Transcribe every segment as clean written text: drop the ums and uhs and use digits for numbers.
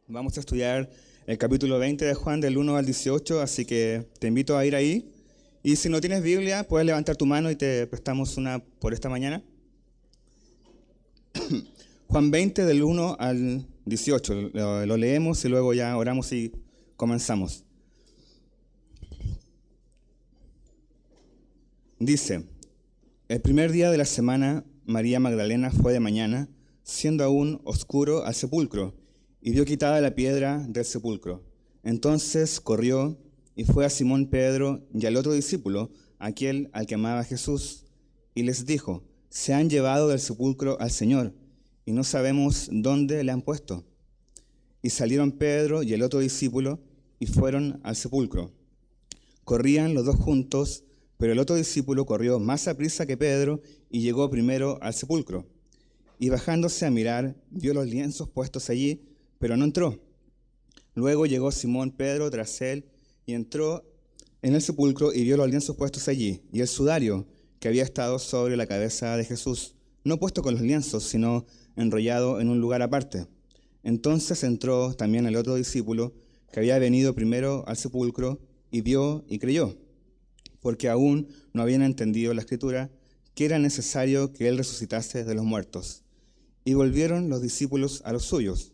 Vamos a estudiar el capítulo 20 de Juan del 1 al 18, así que te invito a ir ahí. Y si no tienes Biblia, puedes levantar tu mano y te prestamos una por esta mañana. Juan 20 del 1 al 18, lo leemos y luego ya oramos y comenzamos. Dice: el primer día de la semana, María Magdalena fue de mañana, siendo aún oscuro, al sepulcro, y vio quitada la piedra del sepulcro. Entonces corrió y fue a Simón Pedro y al otro discípulo, aquel al que amaba Jesús, y les dijo: se han llevado del sepulcro al Señor, y no sabemos dónde le han puesto. Y salieron Pedro y el otro discípulo, y fueron al sepulcro. Corrían los dos juntos, pero el otro discípulo corrió más aprisa que Pedro, y llegó primero al sepulcro. Y bajándose a mirar, vio los lienzos puestos allí, pero no entró. Luego llegó Simón Pedro tras él, y entró en el sepulcro y vio los lienzos puestos allí, y el sudario que había estado sobre la cabeza de Jesús, no puesto con los lienzos, sino enrollado en un lugar aparte. Entonces entró también el otro discípulo, que había venido primero al sepulcro, y vio y creyó, porque aún no habían entendido la Escritura, que era necesario que él resucitase de los muertos. Y volvieron los discípulos a los suyos.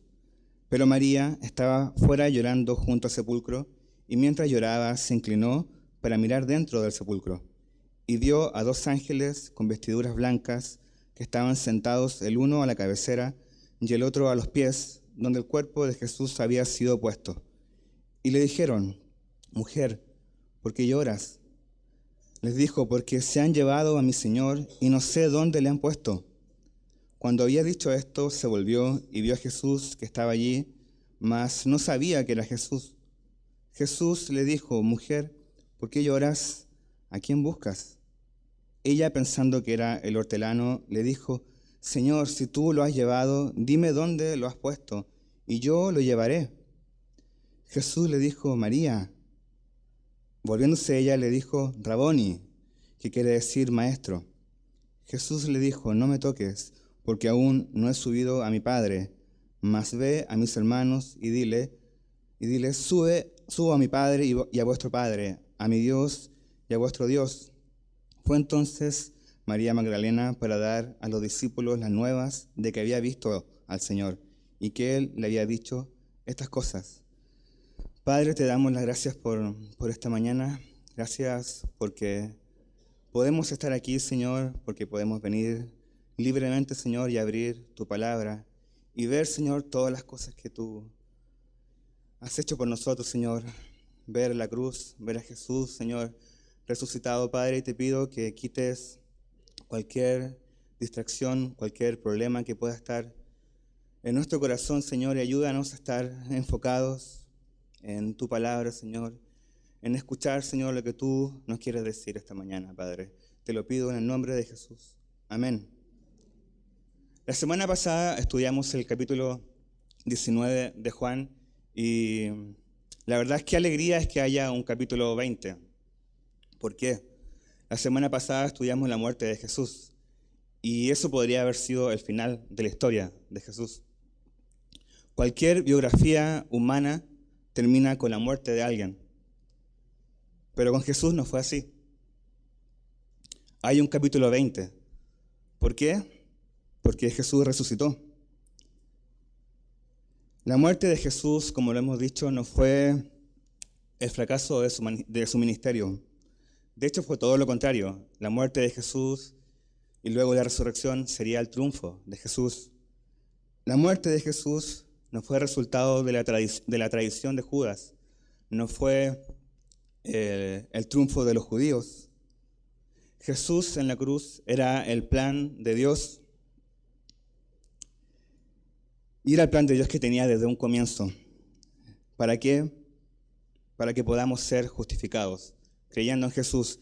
Pero María estaba fuera llorando junto al sepulcro, y mientras lloraba se inclinó para mirar dentro del sepulcro, y vio a dos ángeles con vestiduras blancas que estaban sentados, el uno a la cabecera y el otro a los pies, donde el cuerpo de Jesús había sido puesto. Y le dijeron: mujer, ¿por qué lloras? Les dijo: porque se han llevado a mi Señor y no sé dónde le han puesto. Cuando había dicho esto, se volvió y vio a Jesús que estaba allí, mas no sabía que era Jesús. Jesús le dijo: mujer, ¿por qué lloras? ¿A quién buscas? Ella, pensando que era el hortelano, le dijo: Señor, si tú lo has llevado, dime dónde lo has puesto, y yo lo llevaré. Jesús le dijo: María. Volviéndose ella, le dijo: Raboni, que quiere decir maestro. Jesús le dijo: no me toques, porque aún no he subido a mi Padre, mas ve a mis hermanos y dile, subo a mi Padre y a vuestro Padre, a mi Dios y a vuestro Dios. Fue entonces María Magdalena para dar a los discípulos las nuevas de que había visto al Señor y que Él le había dicho estas cosas. Padre, te damos las gracias por esta mañana. Gracias porque podemos estar aquí, Señor, porque podemos venir libremente, Señor, y abrir tu palabra y ver, Señor, todas las cosas que tú has hecho por nosotros, Señor. Ver la cruz, ver a Jesús, Señor, resucitado, Padre, y te pido que quites cualquier distracción, cualquier problema que pueda estar en nuestro corazón, Señor, y ayúdanos a estar enfocados en tu palabra, Señor, en escuchar, Señor, lo que tú nos quieres decir esta mañana, Padre. Te lo pido en el nombre de Jesús. Amén. La semana pasada estudiamos el capítulo 19 de Juan y la verdad es que alegría es que haya un capítulo 20. ¿Por qué? La semana pasada estudiamos la muerte de Jesús y eso podría haber sido el final de la historia de Jesús. Cualquier biografía humana termina con la muerte de alguien, pero con Jesús no fue así. Hay un capítulo 20. ¿Por qué? Porque Jesús resucitó. La muerte de Jesús, como lo hemos dicho, no fue el fracaso de su ministerio. De hecho, fue todo lo contrario. La muerte de Jesús y luego la resurrección sería el triunfo de Jesús. La muerte de Jesús no fue resultado de la tradición de Judas. No fue el triunfo de los judíos. Jesús en la cruz era el plan de Dios. Y era el plan de Dios que tenía desde un comienzo. ¿Para qué? Para que podamos ser justificados, creyendo en Jesús.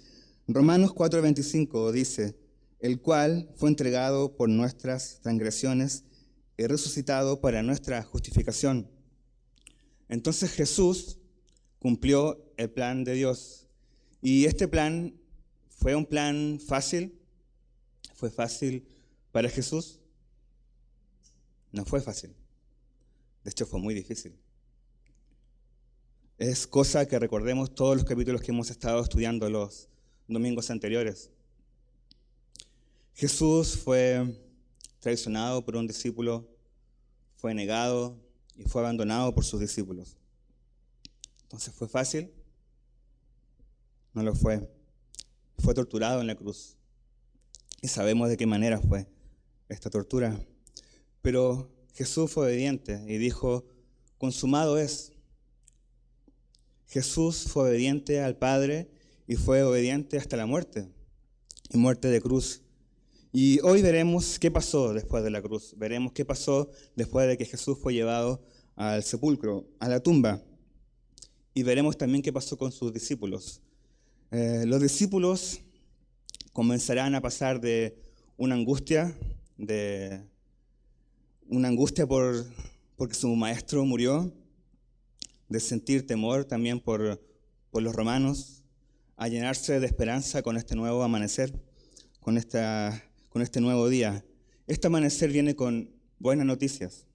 Romanos 4:25 dice: el cual fue entregado por nuestras transgresiones y resucitado para nuestra justificación. Entonces Jesús cumplió el plan de Dios. Y este plan ¿Fue un plan fácil? ¿Fue fácil para Jesús? No fue fácil. De hecho, fue muy difícil. Es cosa que recordemos todos los capítulos que hemos estado estudiando los domingos anteriores. Jesús fue traicionado por un discípulo, fue negado y fue abandonado por sus discípulos. Entonces, ¿fue fácil? No lo fue. Fue torturado en la cruz. Y sabemos de qué manera fue esta tortura. Pero Jesús fue obediente y dijo, consumado es. Jesús fue obediente al Padre y fue obediente hasta la muerte, y muerte de cruz. Y hoy veremos qué pasó después de la cruz. Veremos qué pasó después de que Jesús fue llevado al sepulcro, a la tumba. Y veremos también qué pasó con sus discípulos. Los discípulos comenzarán a pasar de una angustia porque su maestro murió, de sentir temor también por los romanos, a llenarse de esperanza con este nuevo amanecer, con este nuevo día. Este amanecer viene con buenas noticias.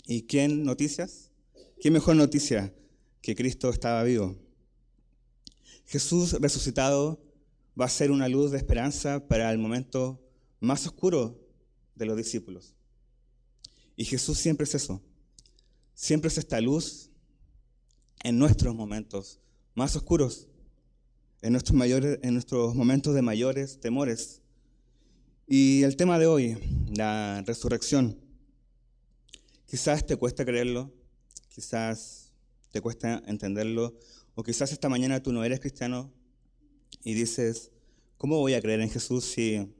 ¿Y quién noticias? ¿Qué mejor noticia que Cristo estaba vivo? Jesús resucitado va a ser una luz de esperanza para el momento más oscuro de los discípulos. Y Jesús siempre es eso. Siempre es esta luz en nuestros momentos más oscuros, en nuestros momentos de mayores temores. Y el tema de hoy, la resurrección. Quizás te cuesta creerlo, quizás te cuesta entenderlo, o quizás esta mañana tú no eres cristiano y dices, ¿cómo voy a creer en Jesús si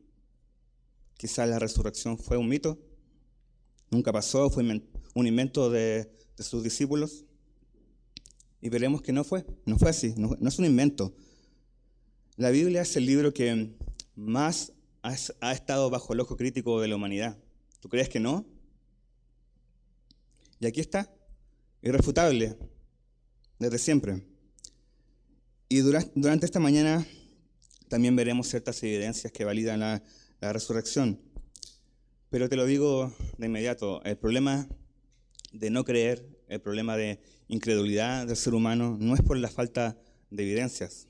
quizás la resurrección fue un mito? Nunca pasó, fue un invento de sus discípulos. Y veremos que no fue así, no es un invento. La Biblia es el libro que más ha estado bajo el ojo crítico de la humanidad. ¿Tú crees que no? Y aquí está, irrefutable, desde siempre. Y durante esta mañana también veremos ciertas evidencias que validan la resurrección. Pero te lo digo de inmediato, el problema de no creer, el problema de incredulidad del ser humano no es por la falta de evidencias,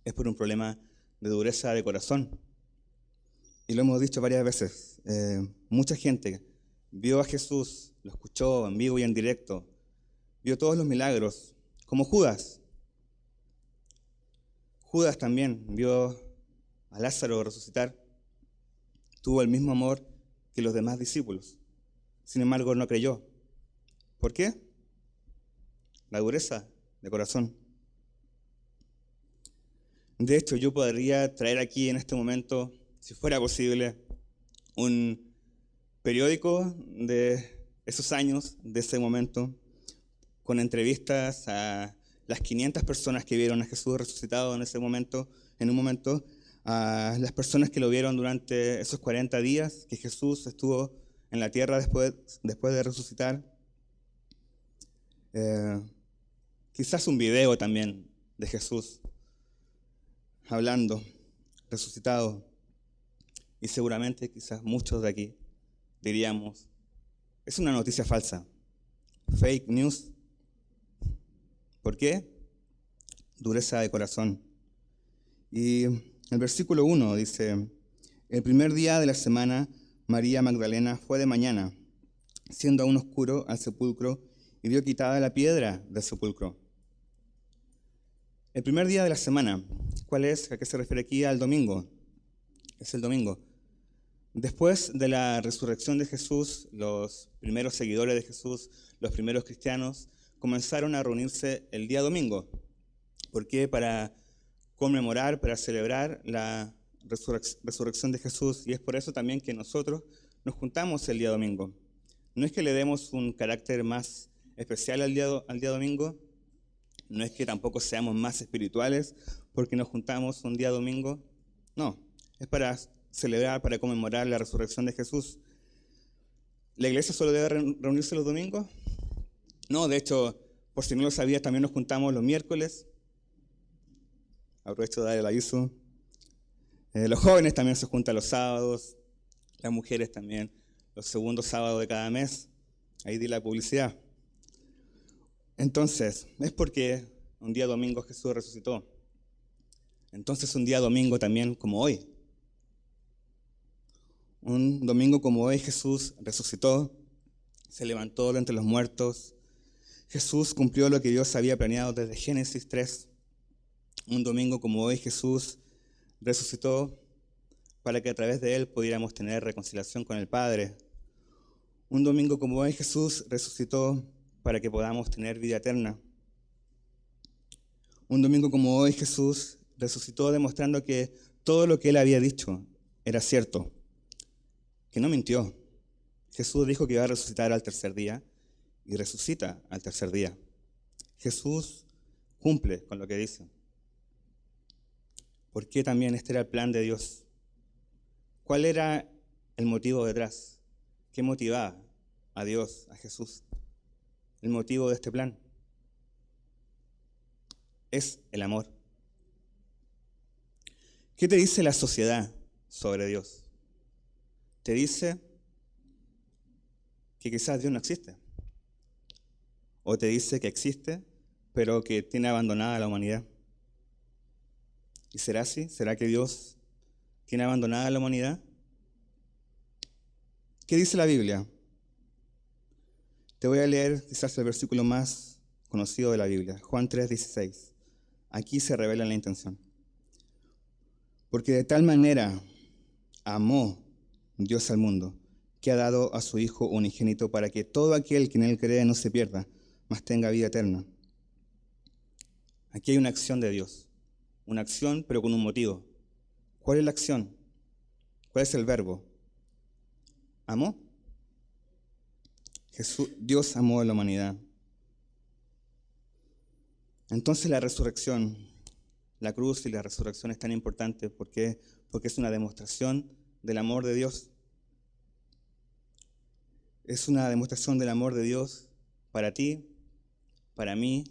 es por un problema de dureza de corazón. Y lo hemos dicho varias veces, mucha gente vio a Jesús, lo escuchó en vivo y en directo, vio todos los milagros, como Judas. Judas también vio a Lázaro resucitar, tuvo el mismo amor que los demás discípulos. Sin embargo, no creyó. ¿Por qué? La dureza de corazón. De hecho, yo podría traer aquí en este momento, si fuera posible, un periódico de esos años, de ese momento, con entrevistas a las 500 personas que vieron a Jesús resucitado en un momento, a las personas que lo vieron durante esos 40 días que Jesús estuvo en la tierra después de resucitar. Quizás un video también de Jesús hablando, resucitado. Y seguramente quizás muchos de aquí diríamos, es una noticia falsa, fake news. ¿Por qué? Dureza de corazón. Y el versículo 1 dice, el primer día de la semana, María Magdalena fue de mañana, siendo aún oscuro, al sepulcro, y vio quitada la piedra del sepulcro. El primer día de la semana, ¿cuál es? ¿A qué se refiere aquí? Al domingo. Es el domingo. Después de la resurrección de Jesús, los primeros seguidores de Jesús, los primeros cristianos, comenzaron a reunirse el día domingo. ¿Por qué? Para conmemorar, para celebrar la resurrección de Jesús. Y es por eso también que nosotros nos juntamos el día domingo. No es que le demos un carácter más especial al día domingo, no es que tampoco seamos más espirituales porque nos juntamos un día domingo. No, es para celebrar, para conmemorar la resurrección de Jesús. ¿La iglesia solo debe reunirse los domingos? No, de hecho, por si no lo sabías, también nos juntamos los miércoles. Aprovecho de dar el aviso. Los jóvenes también se juntan los sábados, las mujeres también los segundos sábados de cada mes. Ahí di la publicidad. Entonces, es porque un día domingo Jesús resucitó. Entonces un día domingo también como hoy. Un domingo como hoy Jesús resucitó, se levantó de entre los muertos. Jesús cumplió lo que Dios había planeado desde Génesis 3. Un domingo como hoy Jesús resucitó para que a través de Él pudiéramos tener reconciliación con el Padre. Un domingo como hoy Jesús resucitó para que podamos tener vida eterna. Un domingo como hoy Jesús resucitó demostrando que todo lo que Él había dicho era cierto, que no mintió. Jesús dijo que iba a resucitar al tercer día y resucita al tercer día. Jesús cumple con lo que dice. ¿Por qué también este era el plan de Dios? ¿Cuál era el motivo detrás? ¿Qué motivaba a Dios, a Jesús? El motivo de este plan es el amor. ¿Qué te dice la sociedad sobre Dios? Te dice que quizás Dios no existe. O te dice que existe, pero que tiene abandonada a la humanidad. ¿Y será así? ¿Será que Dios tiene abandonada a la humanidad? ¿Qué dice la Biblia? Te voy a leer quizás el versículo más conocido de la Biblia, Juan 3:16. Aquí se revela la intención. Porque de tal manera amó Dios al mundo, que ha dado a su Hijo unigénito para que todo aquel que en Él cree no se pierda, mas tenga vida eterna. Aquí hay una acción de Dios, una acción pero con un motivo. ¿Cuál es la acción? ¿Cuál es el verbo? ¿Amó? Dios amó a la humanidad. Entonces la resurrección, la cruz y la resurrección es tan importante porque es una demostración del amor de Dios. Es una demostración del amor de Dios para ti, para mí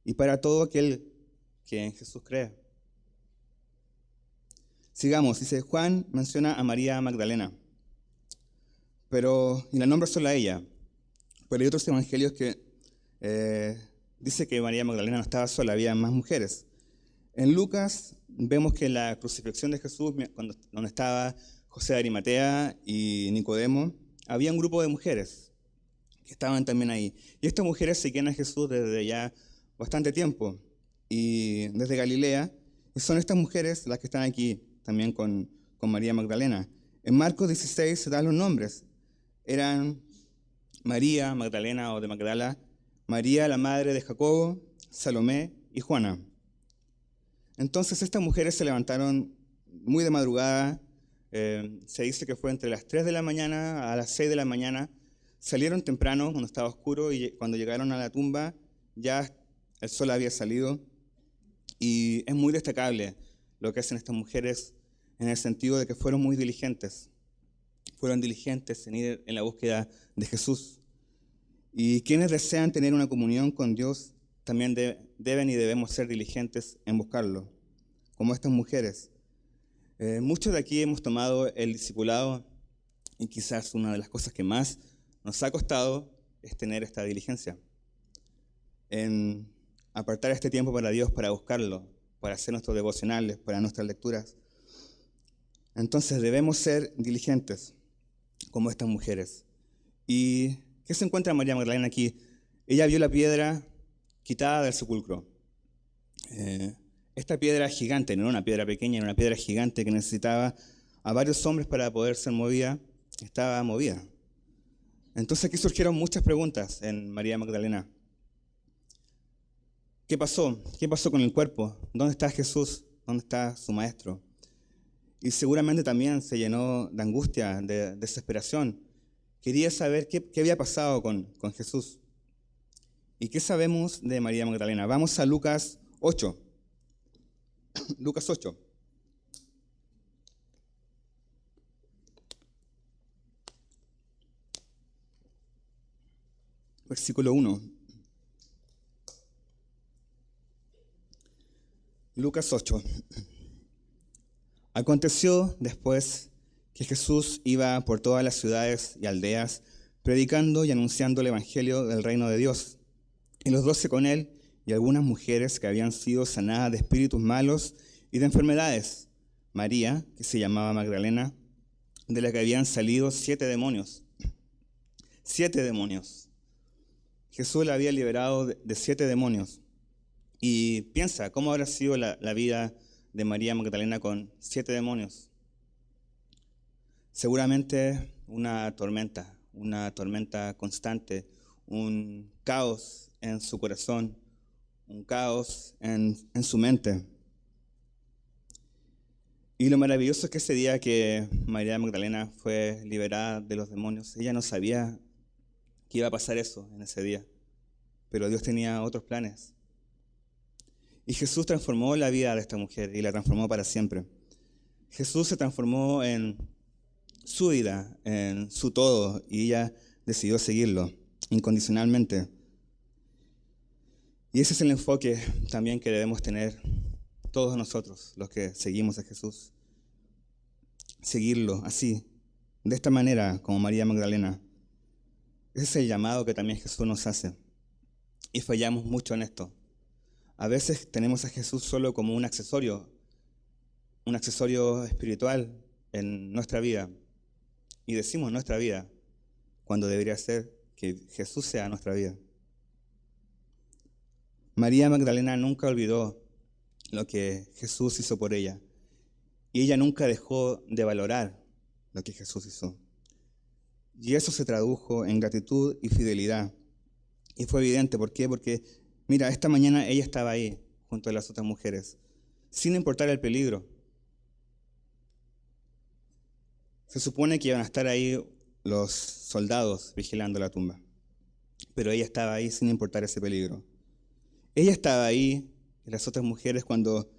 y para todo aquel que en Jesús cree. Sigamos, dice Juan menciona a María Magdalena, y la nombra solo a ella. Pero hay otros evangelios que dice que María Magdalena no estaba sola, había más mujeres. En Lucas vemos que en la crucifixión de Jesús, donde estaba José de Arimatea y Nicodemo, había un grupo de mujeres que estaban también ahí. Y estas mujeres seguían a Jesús desde ya bastante tiempo, y desde Galilea. Y son estas mujeres las que están aquí también con María Magdalena. En Marcos 16 se dan los nombres. Eran María Magdalena o de Magdala, María la madre de Jacobo, Salomé y Juana. Entonces estas mujeres se levantaron muy de madrugada, se dice que fue entre las 3 de la mañana a las 6 de la mañana, salieron temprano cuando estaba oscuro y cuando llegaron a la tumba ya el sol había salido, y es muy destacable lo que hacen estas mujeres en el sentido de que fueron muy diligentes. Fueron diligentes en ir en la búsqueda de Jesús. Y quienes desean tener una comunión con Dios también deben y debemos ser diligentes en buscarlo, como estas mujeres. Muchos de aquí hemos tomado el discipulado y quizás una de las cosas que más nos ha costado es tener esta diligencia, en apartar este tiempo para Dios, para buscarlo, para hacer nuestros devocionales, para nuestras lecturas. Entonces debemos ser diligentes como estas mujeres. ¿Y qué se encuentra María Magdalena aquí? Ella vio la piedra quitada del sepulcro. Esta piedra gigante, no era una piedra pequeña, era una piedra gigante que necesitaba a varios hombres para poder ser movida, estaba movida. Entonces aquí surgieron muchas preguntas en María Magdalena. ¿Qué pasó? ¿Qué pasó con el cuerpo? ¿Dónde está Jesús? ¿Dónde está su maestro? Y seguramente también se llenó de angustia, de desesperación. Quería saber qué había pasado con Jesús. ¿Y qué sabemos de María Magdalena? Vamos a Lucas 8. Lucas 8. Versículo 1. Lucas 8. Aconteció después que Jesús iba por todas las ciudades y aldeas, predicando y anunciando el evangelio del reino de Dios. Y los 12 con él, y algunas mujeres que habían sido sanadas de espíritus malos y de enfermedades. María, que se llamaba Magdalena, de la que habían salido 7 demonios. 7 demonios. Jesús la había liberado de 7 demonios. Y piensa, ¿cómo habrá sido la vida de María Magdalena con 7 demonios? Seguramente una tormenta constante, un caos en su corazón, un caos en su mente. Y lo maravilloso es que ese día que María Magdalena fue liberada de los demonios, ella no sabía que iba a pasar eso en ese día, pero Dios tenía otros planes. Y Jesús transformó la vida de esta mujer y la transformó para siempre. Jesús se transformó en su vida, en su todo, y ella decidió seguirlo incondicionalmente. Y ese es el enfoque también que debemos tener todos nosotros, los que seguimos a Jesús. Seguirlo así, de esta manera, como María Magdalena. Ese es el llamado que también Jesús nos hace. Y fallamos mucho en esto. A veces tenemos a Jesús solo como un accesorio espiritual en nuestra vida. Y decimos nuestra vida, cuando debería ser que Jesús sea nuestra vida. María Magdalena nunca olvidó lo que Jesús hizo por ella. Y ella nunca dejó de valorar lo que Jesús hizo. Y eso se tradujo en gratitud y fidelidad. Y fue evidente, ¿por qué? Porque, mira, esta mañana ella estaba ahí, junto a las otras mujeres, sin importar el peligro. Se supone que iban a estar ahí los soldados vigilando la tumba, pero ella estaba ahí sin importar ese peligro. Ella estaba ahí, y las otras mujeres, cuando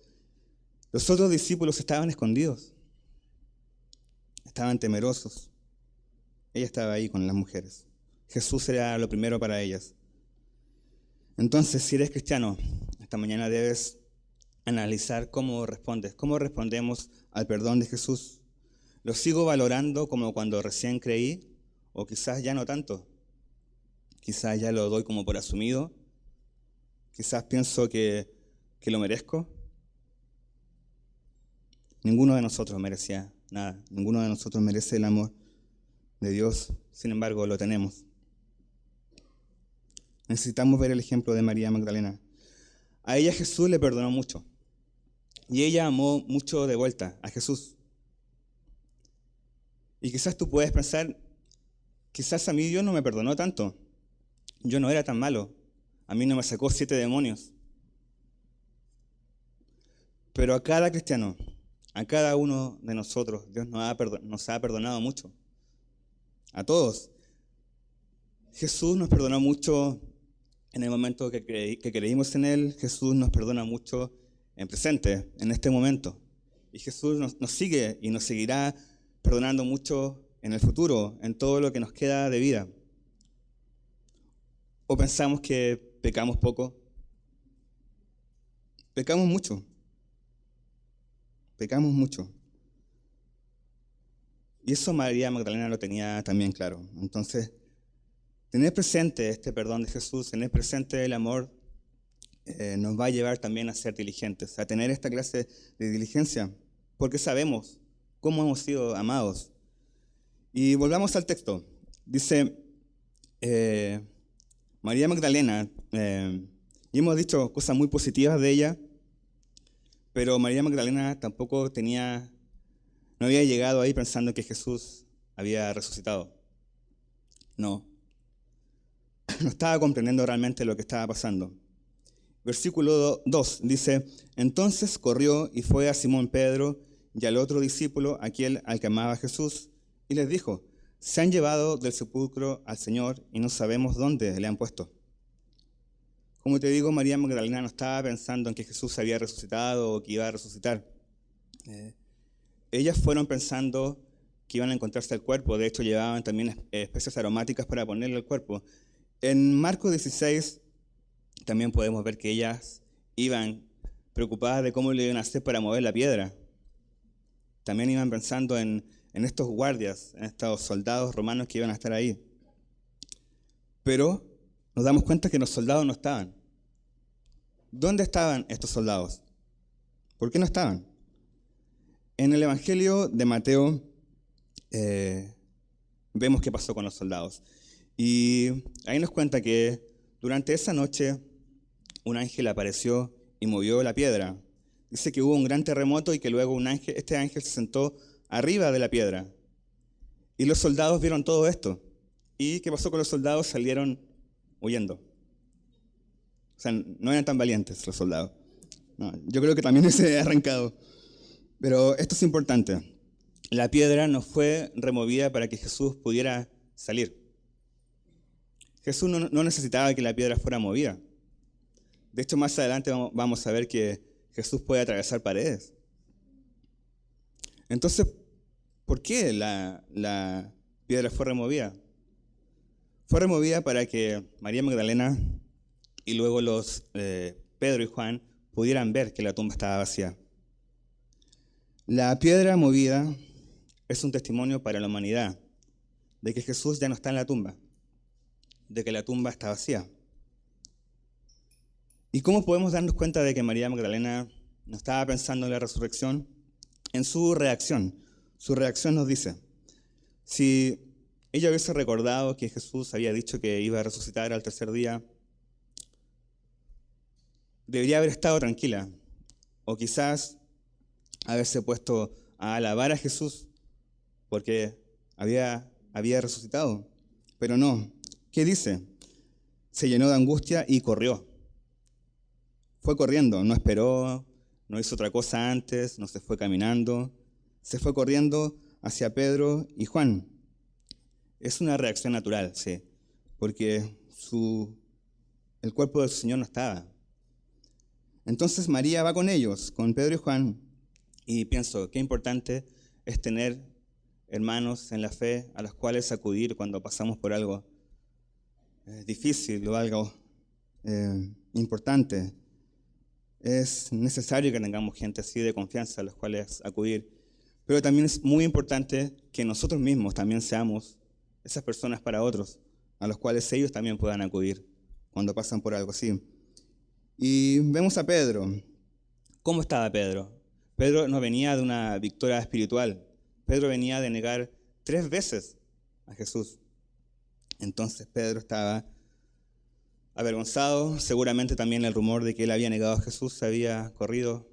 los otros discípulos estaban escondidos, estaban temerosos. Ella estaba ahí con las mujeres. Jesús era lo primero para ellas. Entonces, si eres cristiano, esta mañana debes analizar cómo respondes, cómo respondemos al perdón de Jesús. ¿Lo sigo valorando como cuando recién creí? O quizás ya no tanto. Quizás ya lo doy como por asumido. Quizás pienso que lo merezco. Ninguno de nosotros merecía nada. Ninguno de nosotros merece el amor de Dios. Sin embargo, lo tenemos. Necesitamos ver el ejemplo de María Magdalena. A ella Jesús le perdonó mucho. Y ella amó mucho de vuelta a Jesús. Y quizás tú puedes pensar, quizás a mí Dios no me perdonó tanto. Yo no era tan malo. A mí no me sacó 7 demonios. Pero a cada cristiano, a cada uno de nosotros, Dios nos ha perdonado mucho. A todos. Jesús nos perdonó mucho en el momento que creímos en Él. Jesús nos perdona mucho en presente, en este momento. Y Jesús nos sigue y nos seguirá perdonando mucho en el futuro, en todo lo que nos queda de vida. ¿O pensamos que pecamos poco? Pecamos mucho. Pecamos mucho. Y eso María Magdalena lo tenía también claro. Entonces, tener presente este perdón de Jesús, tener presente el amor, nos va a llevar también a ser diligentes, a tener esta clase de diligencia, porque sabemos cómo hemos sido amados. Y volvamos al texto. Dice María Magdalena, y hemos dicho cosas muy positivas de ella, pero María Magdalena tampoco no había llegado ahí pensando que Jesús había resucitado. No estaba comprendiendo realmente lo que estaba pasando. Versículo 2 dice: entonces corrió y fue a Simón Pedro y al otro discípulo, aquel al que amaba Jesús, y les dijo: se han llevado del sepulcro al Señor y no sabemos dónde le han puesto. Como te digo, María Magdalena no estaba pensando en que Jesús había resucitado o que iba a resucitar. Ellas fueron pensando que iban a encontrarse el cuerpo. De hecho, llevaban también especias aromáticas para ponerle al cuerpo. En Marcos 16 también podemos ver que ellas iban preocupadas de cómo le iban a hacer para mover la piedra. También iban pensando en estos guardias, en estos soldados romanos que iban a estar ahí. Pero nos damos cuenta que los soldados no estaban. ¿Dónde estaban estos soldados? ¿Por qué no estaban? En el Evangelio de Mateo vemos qué pasó con los soldados. Y ahí nos cuenta que durante esa noche un ángel apareció y movió la piedra. Dice que hubo un gran terremoto y que luego este ángel se sentó arriba de la piedra. Y los soldados vieron todo esto. ¿Y qué pasó con los soldados? Salieron huyendo. O sea, no eran tan valientes los soldados. No, yo creo que también se ha arrancado. Pero esto es importante. La piedra no fue removida para que Jesús pudiera salir. Jesús no necesitaba que la piedra fuera movida. De hecho, más adelante vamos a ver que Jesús puede atravesar paredes. Entonces, ¿por qué la piedra fue removida? Fue removida para que María Magdalena y luego los Pedro y Juan pudieran ver que la tumba estaba vacía. La piedra movida es un testimonio para la humanidad de que Jesús ya no está en la tumba, de que la tumba está vacía. ¿Y cómo podemos darnos cuenta de que María Magdalena no estaba pensando en la resurrección? En su reacción. Su reacción nos dice, si ella hubiese recordado que Jesús había dicho que iba a resucitar al tercer día, debería haber estado tranquila, o quizás haberse puesto a alabar a Jesús porque había resucitado. Pero no. ¿Qué dice? Se llenó de angustia y corrió. Fue corriendo, no esperó, no hizo otra cosa antes, no se fue caminando. Se fue corriendo hacia Pedro y Juan. Es una reacción natural, sí, porque el cuerpo del Señor no estaba. Entonces María va con ellos, con Pedro y Juan, y pienso, qué importante es tener hermanos en la fe a los cuales acudir cuando pasamos por algo difícil o algo importante. Es necesario que tengamos gente así de confianza a los cuales acudir. Pero también es muy importante que nosotros mismos también seamos esas personas para otros, a los cuales ellos también puedan acudir cuando pasan por algo así. Y vemos a Pedro. ¿Cómo estaba Pedro? Pedro no venía de una victoria espiritual. Pedro venía de negar 3 veces a Jesús. Entonces Pedro estaba avergonzado. Seguramente también el rumor de que él había negado a Jesús se había corrido.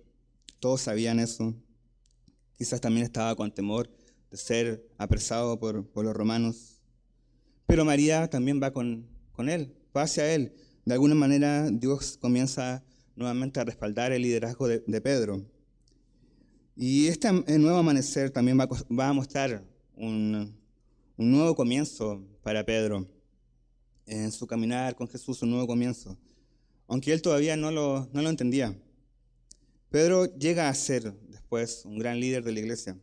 Todos sabían eso. Quizás también estaba con temor de ser apresado por los romanos. Pero María también va con él, va hacia él. De alguna manera Dios comienza nuevamente a respaldar el liderazgo de Pedro. Y este nuevo amanecer también va a mostrar un nuevo comienzo para Pedro. En su caminar con Jesús, un nuevo comienzo. Aunque él todavía no lo entendía. Pedro llega a ser después un gran líder de la iglesia.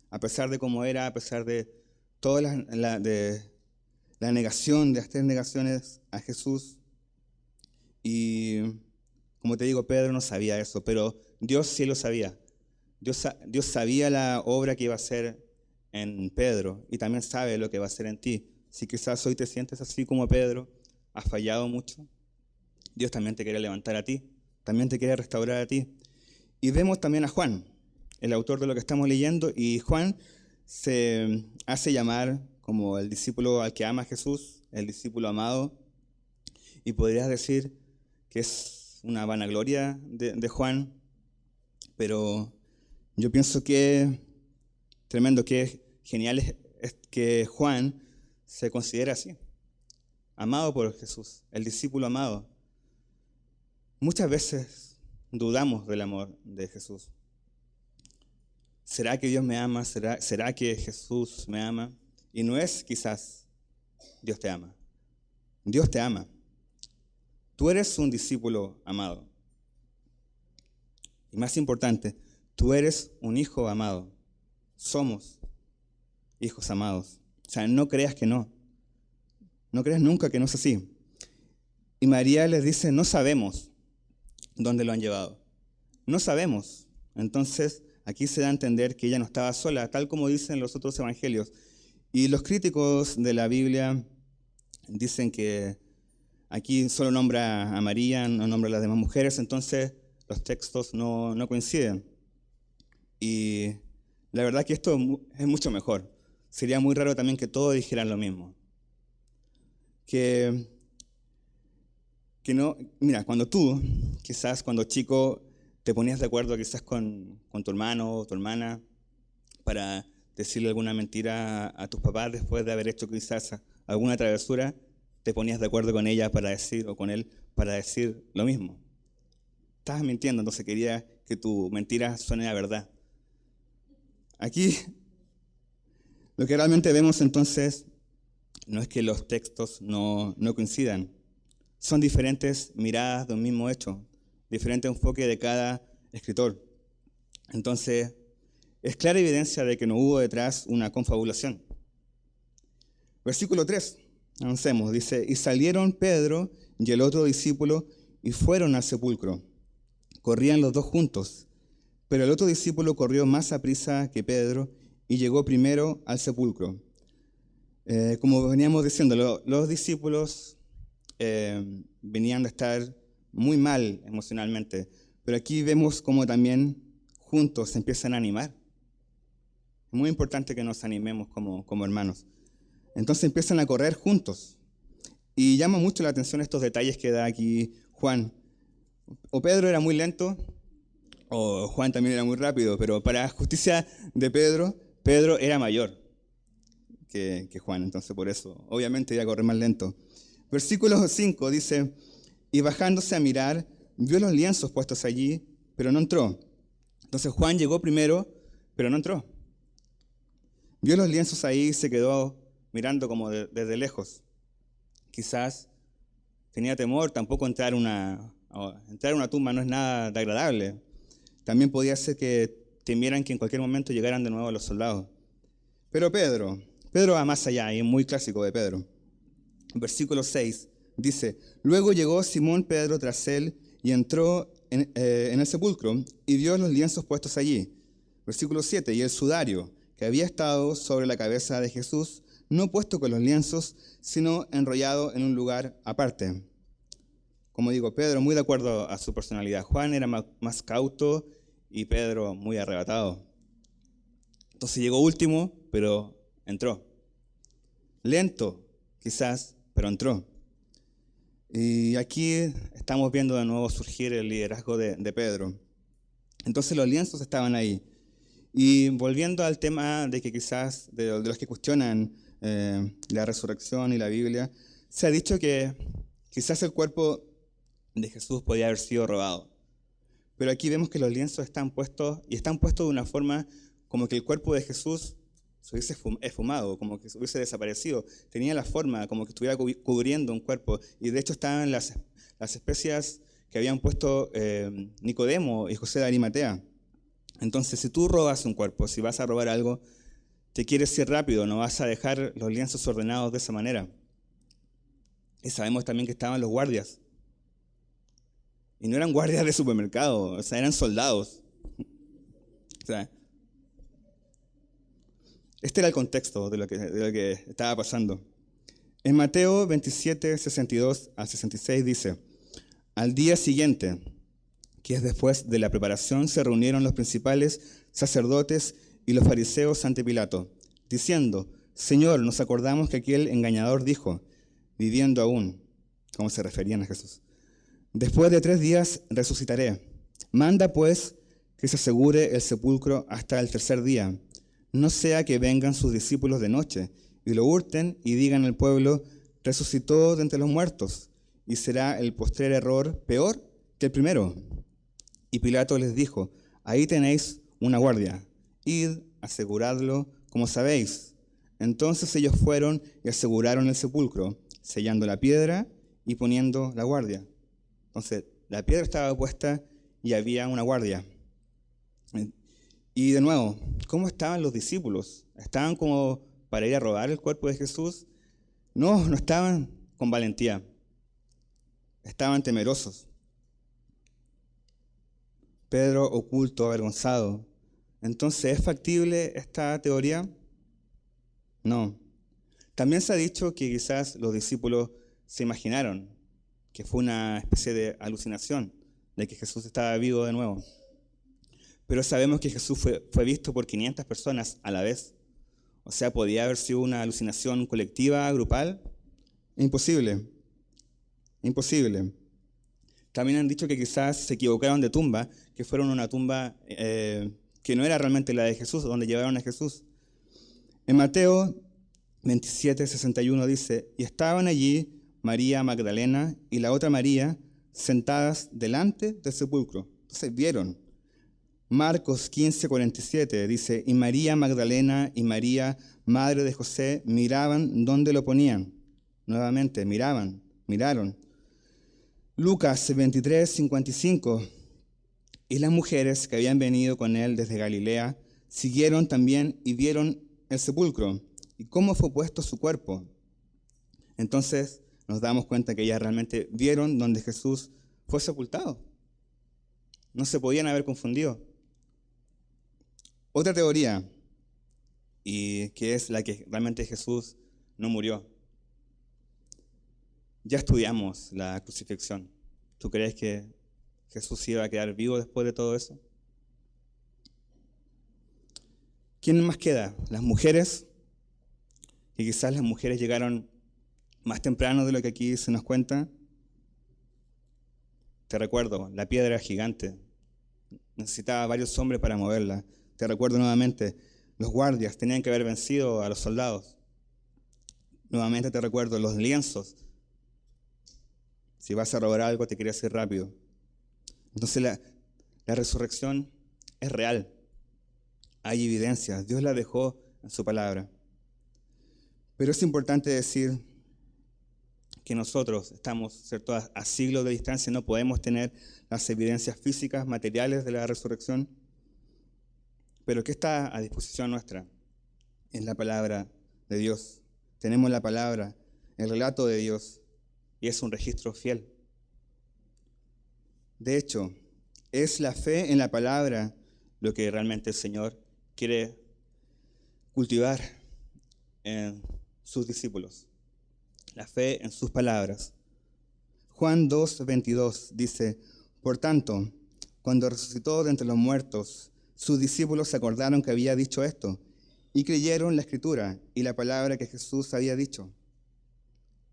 A pesar de cómo era, a pesar de toda la negación, de las 3 negaciones a Jesús. Y como te digo, Pedro no sabía eso, pero Dios sí lo sabía. Dios sabía la obra que iba a hacer en Pedro y también sabe lo que va a hacer en ti. Si quizás hoy te sientes así como Pedro, has fallado mucho, Dios también te quiere levantar a ti, también te quiere restaurar a ti. Y vemos también a Juan, el autor de lo que estamos leyendo, y Juan se hace llamar como el discípulo al que ama a Jesús, el discípulo amado, y podrías decir que es una vanagloria de Juan, pero yo pienso que tremendo, que genial es que Juan se considera así, amado por Jesús, el discípulo amado. Muchas veces dudamos del amor de Jesús. ¿Será que Dios me ama? ¿Será que Jesús me ama? Y no es quizás Dios te ama. Dios te ama. Tú eres un discípulo amado. Y más importante, tú eres un hijo amado. Somos hijos amados. O sea, no creas que no. No creas nunca que no es así. Y María les dice, no sabemos dónde lo han llevado. No sabemos. Entonces, aquí se da a entender que ella no estaba sola, tal como dicen los otros evangelios. Y los críticos de la Biblia dicen que aquí solo nombra a María, no nombra a las demás mujeres, entonces los textos no coinciden. Y la verdad que esto es mucho mejor. Sería muy raro también que todos dijeran lo mismo. Que no, mira, cuando tú, quizás cuando chico, te ponías de acuerdo quizás con tu hermano o tu hermana para decirle alguna mentira a tus papás después de haber hecho quizás alguna travesura, te ponías de acuerdo con ella para decir, o con él, para decir lo mismo. Estabas mintiendo, entonces quería que tu mentira suene a verdad. Aquí, lo que realmente vemos entonces no es que los textos no coincidan. Son diferentes miradas de un mismo hecho, diferente enfoque de cada escritor. Entonces, es clara evidencia de que no hubo detrás una confabulación. Versículo 3, avancemos, dice, y salieron Pedro y el otro discípulo y fueron al sepulcro. Corrían los dos juntos, pero el otro discípulo corrió más aprisa que Pedro y llegó primero al sepulcro. Como veníamos diciendo, los discípulos venían de estar muy mal emocionalmente, pero aquí vemos cómo también juntos se empiezan a animar. Es muy importante que nos animemos como hermanos. Entonces empiezan a correr juntos. Y llama mucho la atención estos detalles que da aquí Juan. O Pedro era muy lento, o Juan también era muy rápido, pero para justicia de Pedro, Pedro era mayor que Juan, entonces por eso, obviamente iba a correr más lento. Versículo 5 dice, y bajándose a mirar, vio los lienzos puestos allí, pero no entró. Entonces Juan llegó primero, pero no entró. Vio los lienzos ahí y se quedó mirando como desde lejos. Quizás tenía temor, tampoco entrar a una tumba no es nada de agradable. También podía ser que temieran que en cualquier momento llegaran de nuevo los soldados. Pero Pedro va más allá, y es muy clásico de Pedro. Versículo 6 dice, luego llegó Simón Pedro tras él y entró en el sepulcro y vio los lienzos puestos allí. Versículo 7, y el sudario que había estado sobre la cabeza de Jesús, no puesto con los lienzos, sino enrollado en un lugar aparte. Como digo, Pedro muy de acuerdo a su personalidad. Juan era más cauto y Pedro muy arrebatado. Entonces llegó último, pero entró. Lento, quizás, pero entró. Y aquí estamos viendo de nuevo surgir el liderazgo de Pedro. Entonces los lienzos estaban ahí. Y volviendo al tema de que quizás, de los que cuestionan la resurrección y la Biblia, se ha dicho que quizás el cuerpo de Jesús podía haber sido robado. Pero aquí vemos que los lienzos están puestos, y están puestos de una forma como que el cuerpo de Jesús se hubiese esfumado, como que se hubiese desaparecido. Tenía la forma como que estuviera cubriendo un cuerpo. Y de hecho estaban las especias que habían puesto Nicodemo y José de Arimatea. Entonces, si tú robas un cuerpo, si vas a robar algo, te quieres ir rápido, no vas a dejar los lienzos ordenados de esa manera. Y sabemos también que estaban los guardias. Y no eran guardias de supermercado, o sea, eran soldados. O sea, este era el contexto de lo que estaba pasando. En Mateo 27, 62 al 66 dice, al día siguiente, que es después de la preparación, se reunieron los principales sacerdotes y los fariseos ante Pilato, diciendo, Señor, nos acordamos que aquel engañador dijo, viviendo aún, ¿cómo se referían a Jesús? Después de 3 días resucitaré. Manda pues que se asegure el sepulcro hasta el 3er día. No sea que vengan sus discípulos de noche y lo hurten y digan al pueblo, resucitó de entre los muertos, y será el postrer error peor que el primero. Y Pilato les dijo, ahí tenéis una guardia, id, aseguradlo como sabéis. Entonces ellos fueron y aseguraron el sepulcro, sellando la piedra y poniendo la guardia. Entonces la piedra estaba puesta y había una guardia. Y de nuevo, ¿cómo estaban los discípulos? ¿Estaban como para ir a robar el cuerpo de Jesús? No estaban con valentía. Estaban temerosos. Pedro oculto, avergonzado. Entonces, ¿es factible esta teoría? No. También se ha dicho que quizás los discípulos se imaginaron que fue una especie de alucinación, de que Jesús estaba vivo de nuevo. Pero sabemos que Jesús fue visto por 500 personas a la vez. O sea, ¿podía haber sido una alucinación colectiva, grupal? Imposible. Imposible. También han dicho que quizás se equivocaron de tumba, que fueron una tumba que no era realmente la de Jesús, donde llevaron a Jesús. En Mateo 27:61 dice, y estaban allí María Magdalena y la otra María sentadas delante del sepulcro. Entonces vieron. Marcos 15:47 dice, y María Magdalena y María, madre de José, miraban dónde lo ponían. Nuevamente, miraron. Lucas 23:55, y las mujeres que habían venido con él desde Galilea siguieron también y vieron el sepulcro y cómo fue puesto su cuerpo. Entonces nos damos cuenta que ellas realmente vieron donde Jesús fue sepultado. No se podían haber confundido. Otra teoría, y que es la que realmente Jesús no murió. Ya estudiamos la crucifixión. ¿Tú crees que Jesús iba a quedar vivo después de todo eso? ¿Quién más queda? Las mujeres, y quizás las mujeres llegaron más temprano de lo que aquí se nos cuenta. Te recuerdo, la piedra era gigante. Necesitaba varios hombres para moverla. Te recuerdo nuevamente, los guardias tenían que haber vencido a los soldados. Nuevamente te recuerdo, los lienzos. Si vas a robar algo, te querías ir rápido. Entonces la resurrección es real. Hay evidencias. Dios la dejó en su palabra. Pero es importante decir que nosotros estamos, ¿cierto?, a siglos de distancia, no podemos tener las evidencias físicas, materiales de la resurrección. Pero ¿qué está a disposición nuestra? Es la palabra de Dios. Tenemos la palabra, el relato de Dios, y es un registro fiel. De hecho, es la fe en la palabra lo que realmente el Señor quiere cultivar en sus discípulos. La fe en sus palabras. Juan 2:22 dice, por tanto, cuando resucitó de entre los muertos, sus discípulos se acordaron que había dicho esto y creyeron la Escritura y la palabra que Jesús había dicho.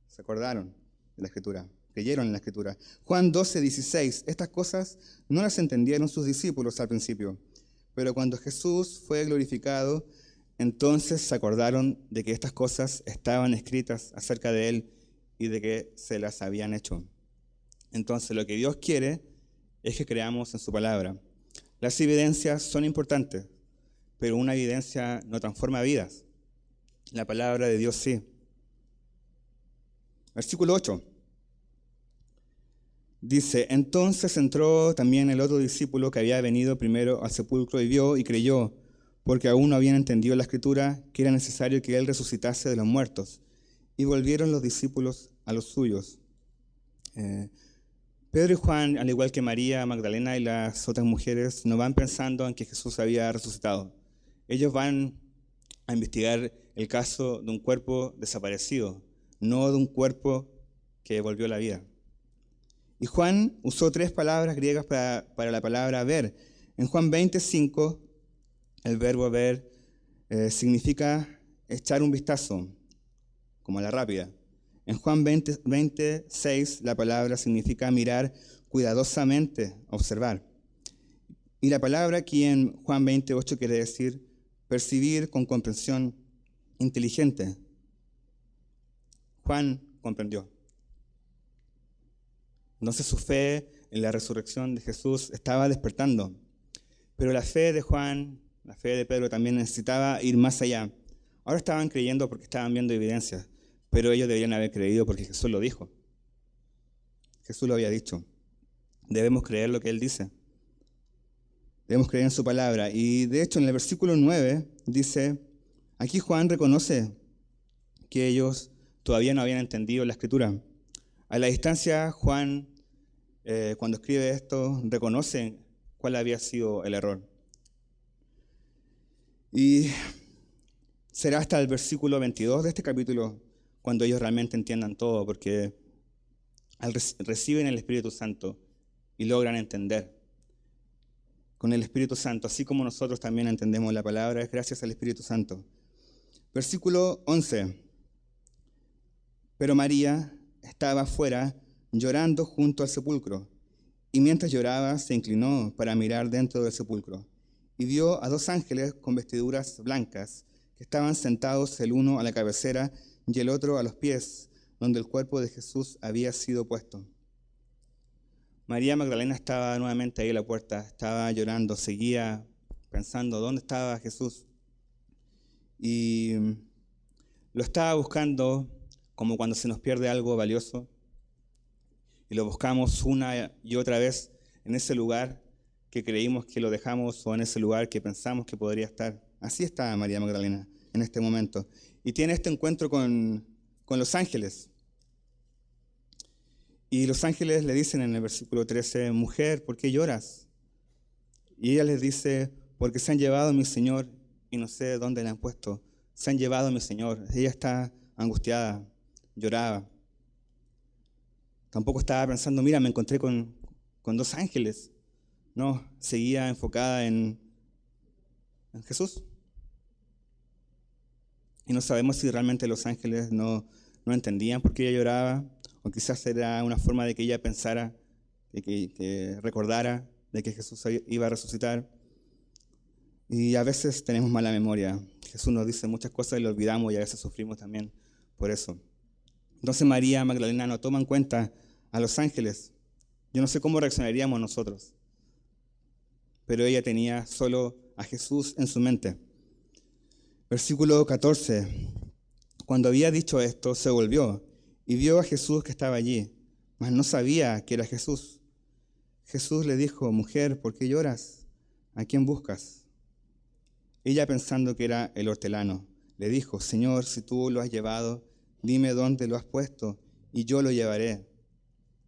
Se acordaron de la Escritura, creyeron en la Escritura. Juan 12:16, estas cosas no las entendieron sus discípulos al principio, pero cuando Jesús fue glorificado, entonces se acordaron de que estas cosas estaban escritas acerca de él y de que se las habían hecho. Entonces lo que Dios quiere es que creamos en su palabra. Las evidencias son importantes, pero una evidencia no transforma vidas. La palabra de Dios sí. Versículo 8. Dice, entonces entró también el otro discípulo que había venido primero al sepulcro y vio y creyó, porque aún no habían entendido la Escritura, que era necesario que él resucitase de los muertos. Y volvieron los discípulos a los suyos. Pedro y Juan, al igual que María Magdalena y las otras mujeres, no van pensando en que Jesús había resucitado. Ellos van a investigar el caso de un cuerpo desaparecido, no de un cuerpo que volvió a la vida. Y Juan usó 3 palabras griegas para la palabra ver. En Juan 20:5, el verbo ver significa echar un vistazo, como a la rápida. En Juan 20:6, la palabra significa mirar cuidadosamente, observar. Y la palabra aquí en Juan 20:8 quiere decir percibir con comprensión inteligente. Juan comprendió. Entonces su fe en la resurrección de Jesús estaba despertando. Pero la fe de Juan, la fe de Pedro también necesitaba ir más allá. Ahora estaban creyendo porque estaban viendo evidencias, pero ellos deberían haber creído porque Jesús lo dijo. Jesús lo había dicho. Debemos creer lo que Él dice. Debemos creer en su palabra. Y de hecho en el versículo 9 dice, aquí Juan reconoce que ellos todavía no habían entendido la Escritura. A la distancia, Juan, cuando escribe esto, reconoce cuál había sido el error. Y será hasta el versículo 22 de este capítulo cuando ellos realmente entiendan todo, porque reciben el Espíritu Santo y logran entender. Con el Espíritu Santo, así como nosotros también entendemos la palabra, es gracias al Espíritu Santo. Versículo 11. Pero María estaba afuera llorando junto al sepulcro, y mientras lloraba se inclinó para mirar dentro del sepulcro, y vio a 2 ángeles con vestiduras blancas, que estaban sentados el uno a la cabecera y el otro a los pies, donde el cuerpo de Jesús había sido puesto. María Magdalena estaba nuevamente ahí a la puerta, estaba llorando, seguía pensando dónde estaba Jesús. Y lo estaba buscando como cuando se nos pierde algo valioso y lo buscamos una y otra vez en ese lugar que creímos que lo dejamos o en ese lugar que pensamos que podría estar. Así está María Magdalena en este momento. Y tiene este encuentro con los ángeles. Y los ángeles le dicen en el versículo 13, mujer, ¿por qué lloras? Y ella les dice, porque se han llevado a mi Señor y no sé dónde le han puesto. Se han llevado a mi Señor. Ella está angustiada, lloraba. Tampoco estaba pensando, mira, me encontré con 2 ángeles. No, seguía enfocada en Jesús. Y no sabemos si realmente los ángeles no entendían por qué ella lloraba, o quizás era una forma de que ella pensara, de que recordara de que Jesús iba a resucitar. Y a veces tenemos mala memoria. Jesús nos dice muchas cosas y lo olvidamos y a veces sufrimos también por eso. Entonces María Magdalena no toma en cuenta a los ángeles. Yo no sé cómo reaccionaríamos nosotros, pero ella tenía solo a Jesús en su mente. Versículo 14. Cuando había dicho esto, se volvió y vio a Jesús que estaba allí, mas no sabía que era Jesús. Jesús le dijo, mujer, ¿por qué lloras? ¿A quién buscas? Ella, pensando que era el hortelano, le dijo, Señor, si tú lo has llevado, dime dónde lo has puesto y yo lo llevaré.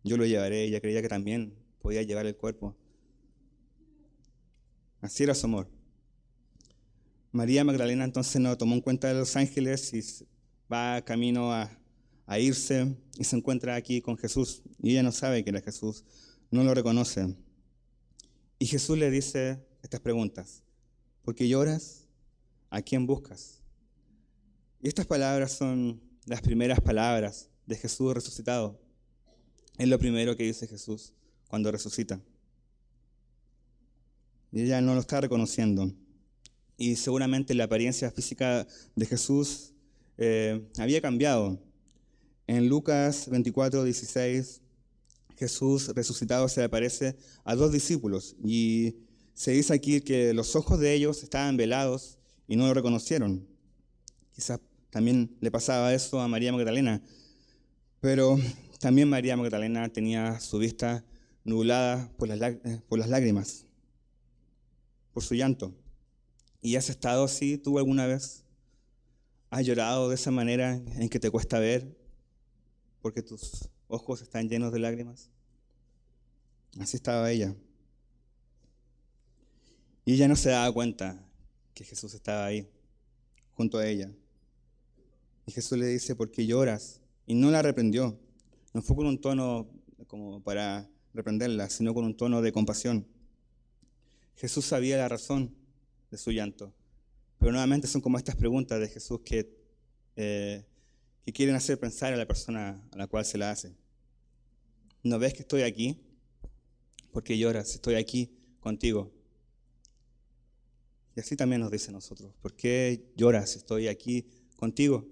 Yo lo llevaré. Ella creía que también podía llevar el cuerpo. Así era su amor. María Magdalena entonces no tomó en cuenta de los ángeles y va camino a irse y se encuentra aquí con Jesús. Y ella no sabe que era Jesús, no lo reconoce. Y Jesús le dice estas preguntas. ¿Por qué lloras? ¿A quién buscas? Y estas palabras son las primeras palabras de Jesús resucitado. Es lo primero que dice Jesús cuando resucita. Y ella no lo está reconociendo. Y seguramente la apariencia física de Jesús había cambiado. En Lucas 24:16, Jesús resucitado se le aparece a 2 discípulos y se dice aquí que los ojos de ellos estaban velados y no lo reconocieron. Quizás también le pasaba eso a María Magdalena, pero también María Magdalena tenía su vista nublada por las lágrimas, por su llanto. ¿Y has estado así tú alguna vez? ¿Has llorado de esa manera en que te cuesta ver porque tus ojos están llenos de lágrimas? Así estaba ella. Y ella no se daba cuenta que Jesús estaba ahí, junto a ella. Y Jesús le dice, ¿por qué lloras? Y no la reprendió. No fue con un tono como para reprenderla, sino con un tono de compasión. Jesús sabía la razón de su llanto. Pero nuevamente son como estas preguntas de Jesús que quieren hacer pensar a la persona a la cual se la hace. ¿No ves que estoy aquí? ¿Por qué lloras? Estoy aquí contigo. Y así también nos dice a nosotros. ¿Por qué lloras? Estoy aquí contigo.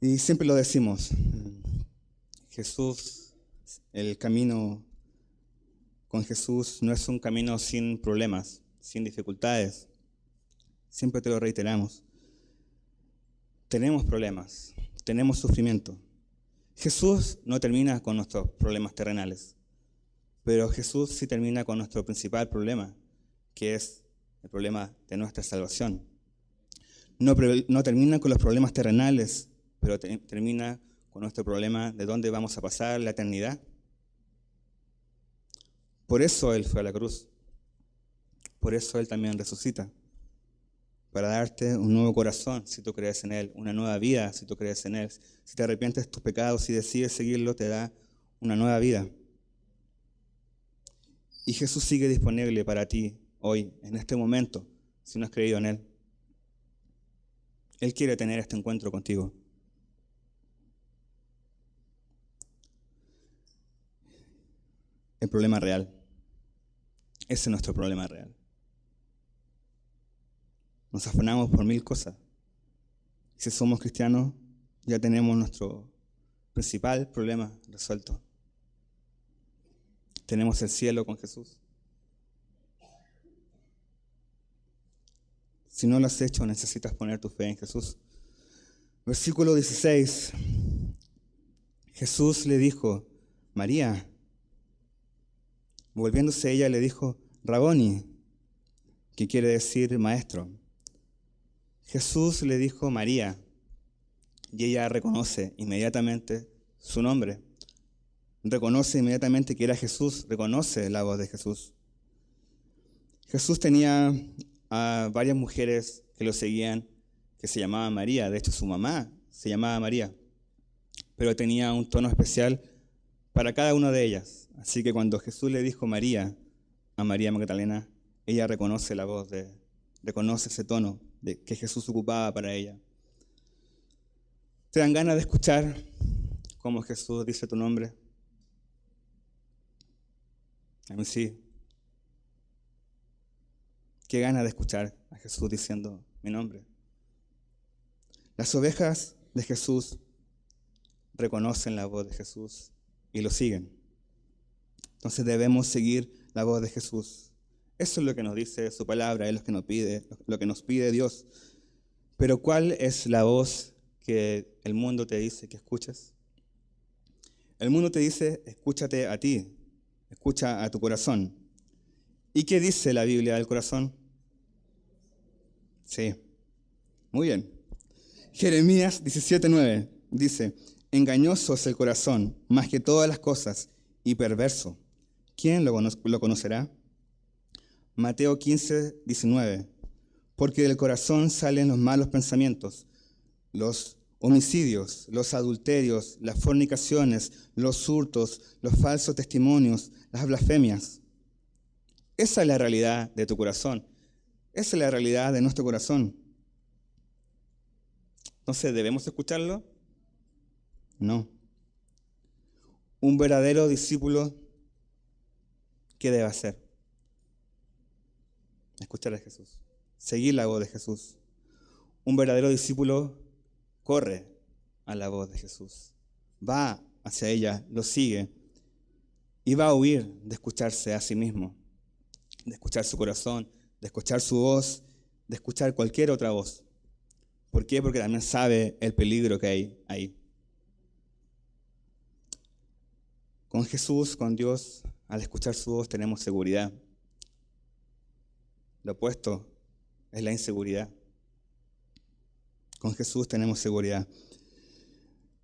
Y siempre lo decimos. Jesús, el camino con Jesús no es un camino sin problemas, sin dificultades. Siempre te lo reiteramos. Tenemos problemas, tenemos sufrimiento. Jesús no termina con nuestros problemas terrenales, pero Jesús sí termina con nuestro principal problema, que es el problema de nuestra salvación. No termina con los problemas terrenales, pero termina con nuestro problema de dónde vamos a pasar la eternidad. Por eso Él fue a la cruz. Por eso Él también resucita. Para darte un nuevo corazón si tú crees en Él, una nueva vida si tú crees en Él. Si te arrepientes de tus pecados y decides seguirlo, te da una nueva vida. Y Jesús sigue disponible para ti hoy, en este momento, si no has creído en Él. Él quiere tener este encuentro contigo. El problema real. Ese es nuestro problema real. Nos afanamos por mil cosas. Si somos cristianos, ya tenemos nuestro principal problema resuelto. Tenemos el cielo con Jesús. Si no lo has hecho, necesitas poner tu fe en Jesús. Versículo 16. Jesús le dijo, María. Volviéndose ella le dijo, Raboni, que quiere decir maestro. Jesús le dijo María, y ella reconoce inmediatamente su nombre. Reconoce inmediatamente que era Jesús, reconoce la voz de Jesús. Jesús tenía a varias mujeres que lo seguían, que se llamaban María. De hecho, su mamá se llamaba María, pero tenía un tono especial para cada una de ellas. Así que cuando Jesús le dijo María a María Magdalena, ella reconoce la voz, reconoce ese tono que Jesús ocupaba para ella. ¿Te dan ganas de escuchar cómo Jesús dice tu nombre? A mí sí. Qué ganas de escuchar a Jesús diciendo mi nombre. Las ovejas de Jesús reconocen la voz de Jesús y lo siguen. Entonces debemos seguir la voz de Jesús. Eso es lo que nos dice su palabra, es lo que nos pide Dios. Pero ¿cuál es la voz que el mundo te dice que escuches? El mundo te dice, escúchate a ti, escucha a tu corazón. ¿Y qué dice la Biblia del corazón? Sí, muy bien. Jeremías 17:9 dice, engañoso es el corazón, más que todas las cosas, y perverso. ¿Quién lo conocerá? Mateo 15:19, porque del corazón salen los malos pensamientos, los homicidios, los adulterios, las fornicaciones, los hurtos, los falsos testimonios, las blasfemias. Esa es la realidad de tu corazón. Esa es la realidad de nuestro corazón. Entonces, ¿debemos escucharlo? No. Un verdadero discípulo, ¿qué debe hacer? Escuchar a Jesús. Seguir la voz de Jesús. Un verdadero discípulo corre a la voz de Jesús. Va hacia ella, lo sigue y va a huir de escucharse a sí mismo, de escuchar su corazón, de escuchar su voz, de escuchar cualquier otra voz. ¿Por qué? Porque también sabe el peligro que hay ahí. Con Jesús, con Dios, al escuchar su voz tenemos seguridad. Lo opuesto es la inseguridad. Con Jesús tenemos seguridad.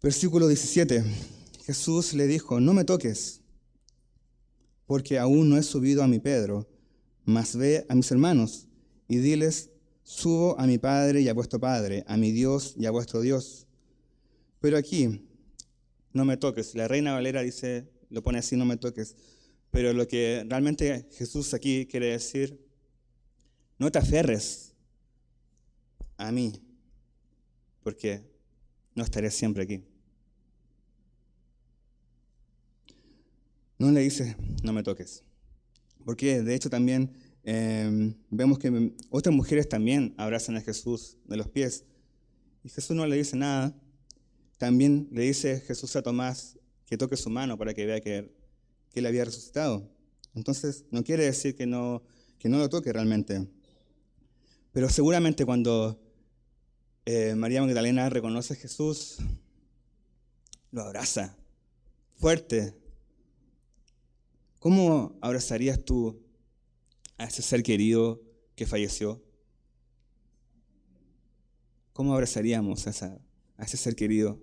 Versículo 17. Jesús le dijo, no me toques, porque aún no he subido a mi Pedro, mas ve a mis hermanos y diles, subo a mi Padre y a vuestro Padre, a mi Dios y a vuestro Dios. Pero aquí, no me toques. La Reina Valera dice, lo pone así, no me toques. Pero lo que realmente Jesús aquí quiere decir, no te aferres a mí, porque no estaré siempre aquí. No le dice, no me toques. Porque de hecho también vemos que otras mujeres también abrazan a Jesús de los pies. Y Jesús no le dice nada. También le dice Jesús a Tomás que toque su mano para que vea que él había resucitado. Entonces no quiere decir que no lo toque realmente. Pero seguramente cuando María Magdalena reconoce a Jesús, lo abraza fuerte. ¿Cómo abrazarías tú a ese ser querido que falleció? ¿Cómo abrazaríamos a ese ser querido?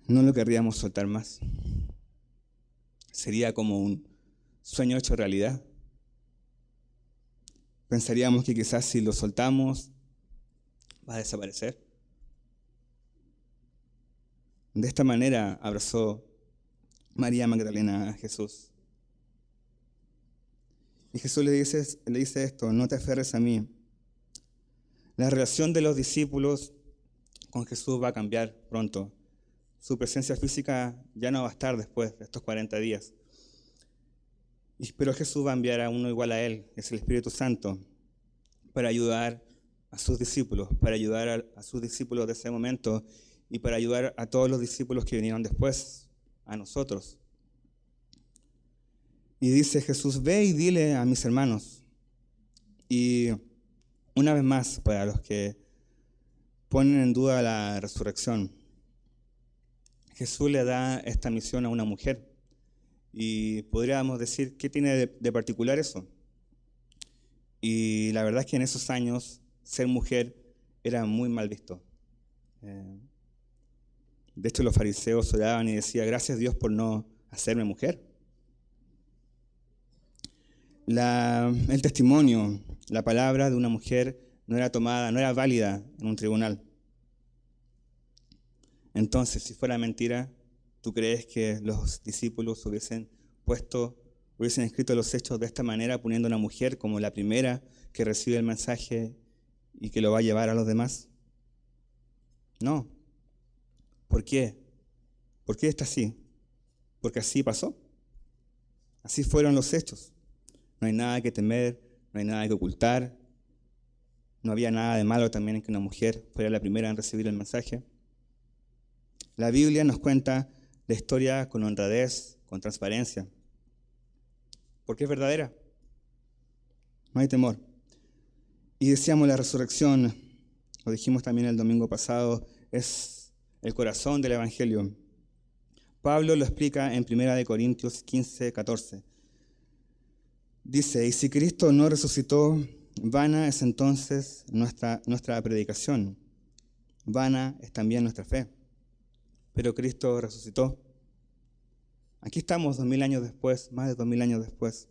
no lo querríamos soltar más. Sería como un sueño hecho realidad. Pensaríamos que quizás si lo soltamos va a desaparecer. De esta manera abrazó María Magdalena a Jesús. Y Jesús le dice esto: no te aferres a mí. La relación de los discípulos con Jesús va a cambiar pronto. Su presencia física ya no va a estar después de estos 40 días. Pero Jesús va a enviar a uno igual a Él, es el Espíritu Santo, para ayudar a sus discípulos, para ayudar a sus discípulos de ese momento y para ayudar a todos los discípulos que vinieron después, a nosotros. Y dice Jesús: ve y dile a mis hermanos. Y una vez más, para los que ponen en duda la resurrección, Jesús le da esta misión a una mujer. Y podríamos decir, ¿qué tiene de particular eso? Y la verdad es que en esos años ser mujer era muy mal visto. De hecho, los fariseos oraban y decían: gracias a Dios por no hacerme mujer. El testimonio, la palabra de una mujer no era tomada, no era válida en un tribunal. Entonces, si fuera mentira, ¿tú crees que los discípulos hubiesen escrito los hechos de esta manera, poniendo a una mujer como la primera que recibe el mensaje y que lo va a llevar a los demás? No. ¿Por qué? ¿Por qué está así? Porque así pasó. Así fueron los hechos. No hay nada que temer, no hay nada que ocultar. No había nada de malo también en que una mujer fuera la primera en recibir el mensaje. La Biblia nos cuenta la historia con honradez, con transparencia, porque es verdadera. No hay temor. Y decíamos, la resurrección, lo dijimos también el domingo pasado, es el corazón del Evangelio. Pablo lo explica en 1 Corintios 15, 14. Dice: y si Cristo no resucitó, vana es entonces nuestra predicación, vana es también nuestra fe. Pero Cristo resucitó. Aquí estamos 2000 años después, más de 2000 años después,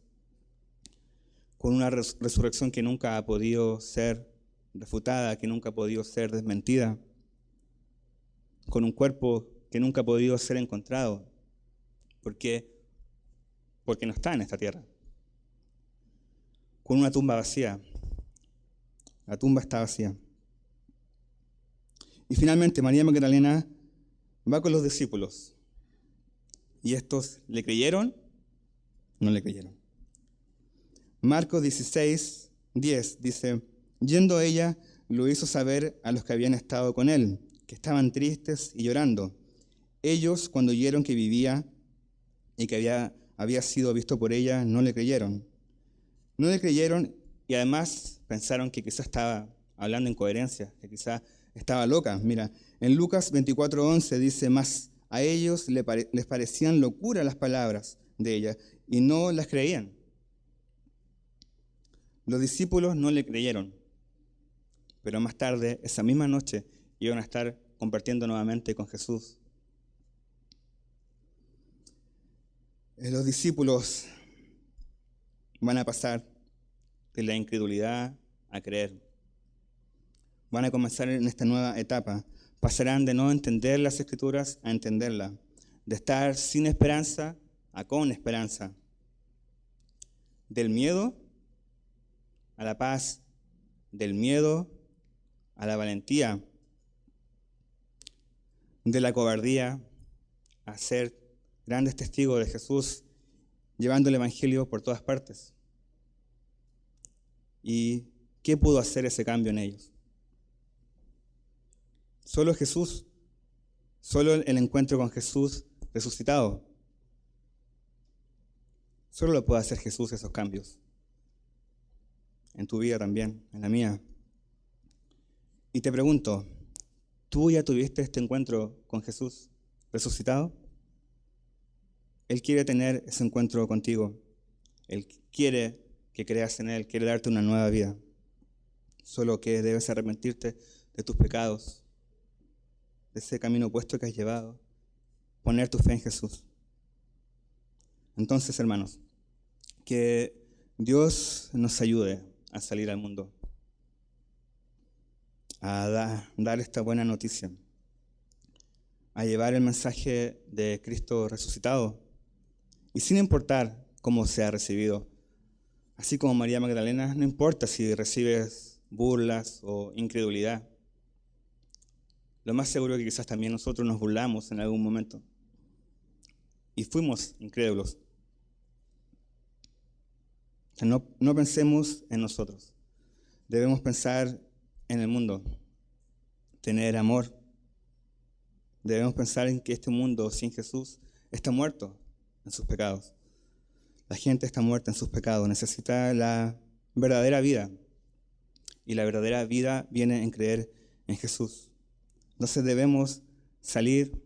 con una resurrección que nunca ha podido ser refutada, que nunca ha podido ser desmentida, con un cuerpo que nunca ha podido ser encontrado, porque no está en esta tierra, con una tumba vacía. La tumba está vacía. Y finalmente María Magdalena va con los discípulos. ¿Y estos le creyeron? No le creyeron. Marcos 16, 10 dice: yendo ella, lo hizo saber a los que habían estado con él, que estaban tristes y llorando. Ellos, cuando oyeron que vivía y que había sido visto por ella, no le creyeron. No le creyeron y además pensaron que quizás estaba hablando incoherencia, que quizás estaba loca. Mira, en Lucas 24:11 dice: mas a ellos les parecían locura las palabras de ella y no las creían. Los discípulos no le creyeron, pero más tarde, esa misma noche, iban a estar compartiendo nuevamente con Jesús. Los discípulos van a pasar de la incredulidad a creer. Van a comenzar en esta nueva etapa. Pasarán de no entender las Escrituras a entenderlas, de estar sin esperanza a con esperanza, del miedo a la paz, del miedo a la valentía, de la cobardía a ser grandes testigos de Jesús, llevando el Evangelio por todas partes. ¿Y qué pudo hacer ese cambio en ellos? Solo Jesús, solo el encuentro con Jesús resucitado. Solo lo puede hacer Jesús esos cambios. En tu vida también, en la mía. Y te pregunto, ¿tú ya tuviste este encuentro con Jesús resucitado? Él quiere tener ese encuentro contigo. Él quiere que creas en Él, quiere darte una nueva vida. Solo que debes arrepentirte de tus pecados, de ese camino opuesto que has llevado, poner tu fe en Jesús. Entonces, hermanos, que Dios nos ayude a salir al mundo, a dar esta buena noticia, a llevar el mensaje de Cristo resucitado, y sin importar cómo sea recibido. Así como María Magdalena, no importa si recibes burlas o incredulidad. Lo más seguro es que quizás también nosotros nos burlamos en algún momento y fuimos incrédulos. O sea, no pensemos en nosotros. Debemos pensar en el mundo, tener amor. Debemos pensar en que este mundo sin Jesús está muerto en sus pecados. La gente está muerta en sus pecados, necesita la verdadera vida. Y la verdadera vida viene en creer en Jesús. Entonces debemos salir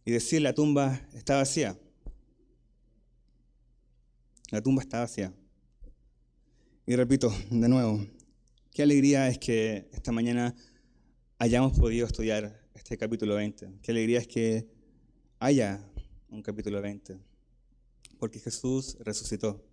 y decir: la tumba está vacía. La tumba está vacía. Y repito de nuevo, qué alegría es que esta mañana hayamos podido estudiar este capítulo 20. Qué alegría es que haya un capítulo 20, porque Jesús resucitó.